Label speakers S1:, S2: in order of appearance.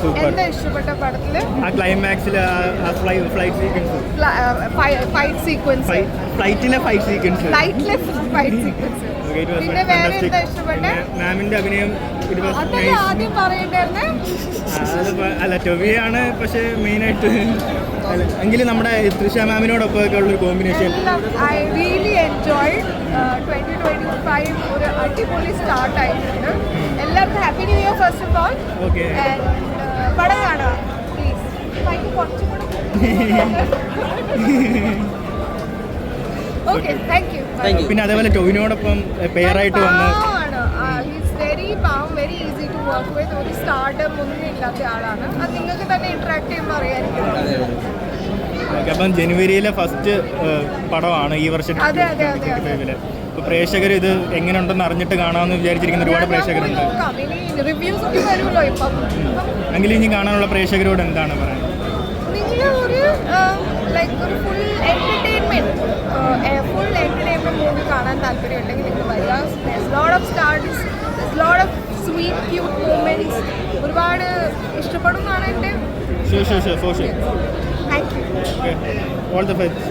S1: Super.
S2: എന്താ ഇഷ്ടപ്പെട്ട പടത്തില്?
S1: ആ ക്ലൈമാക്സിൽ ഫ്ലൈറ്റ് സീക്വൻസ്,
S2: ഫൈറ്റ് സീക്വൻസ്,
S1: ഫ്ലൈറ്റിലെ ഫൈറ്റ് സീക്വൻസ്,
S2: ഫ്ലൈറ്റിലെ ഫൈറ്റ് സീക്വൻസ്. പിന്നെ വേറെ എന്താ ഇഷ്ടപ്പെട്ടെ?
S1: മാമിന്റെ അഭിനയം
S2: അതല്ലേ ആദ്യം പറയണ്ടായിരുന്നേ?
S1: അല്ല ടൊവിയാണ്, പക്ഷെ മെയിനായിട്ട് എങ്കിലും നമ്മുടെ തൃഷ മാമിനോടൊപ്പം ഒക്കെ ഉള്ളൊരു കോമ്പിനേഷൻ.
S2: ഐ റിയലി എൻജോയ് 2025 ഒരു അടിപൊളി സ്റ്റാർട്ട് ആയിട്ടുണ്ട്. എല്ലാവർക്കും happy new year first of all.
S1: Okay,
S2: പടം കാണുക പ്ലീസ്. കുറച്ചും കൂടെ ഓക്കെ, താങ്ക് യു.
S1: പിന്നെ അതേപോലെ ടൊവിനോടൊപ്പം പെയറായിട്ട് വന്ന്
S2: വെരി പാവം, very easy to work with. ഒരു സ്റ്റാർഡം ഒന്നും ഇല്ലാത്ത ആളാണ്. അത് നിങ്ങൾക്ക് തന്നെ ഇന്ററാക്ട് ചെയ്യുമ്പോൾ അറിയാമായിരിക്കും.
S1: അപ്പം ജനുവരിയിലെ ഫസ്റ്റ് പടമാണ് ഈ വർഷം. അപ്പോൾ പ്രേക്ഷകർ ഇത് എങ്ങനെ ഉണ്ടെന്ന് അറിഞ്ഞിട്ട് കാണാമെന്ന് വിചാരിച്ചിരിക്കുന്ന ഒരുപാട് പ്രേക്ഷകരുണ്ട്.
S2: റിവ്യൂസ് ഒക്കെ വരുമല്ലോ ഇപ്പം.
S1: എങ്കിലും ഇനി കാണാനുള്ള പ്രേക്ഷകരോട് എന്താണ് പറയുന്നത്?
S2: നിങ്ങൾ ഒരു ഒരു ഫുൾ എന്റർടൈൻമെന്റ് മൂവി കാണാൻ താല്പര്യമുണ്ടെങ്കിൽ നിങ്ങൾ വരിക. Lot of stars, lot of sweet cute moments. ഒരുപാട് ഇഷ്ടപ്പെടും എന്നാണ് എൻ്റെ.
S1: Sure.
S2: Thank you.
S1: All the best.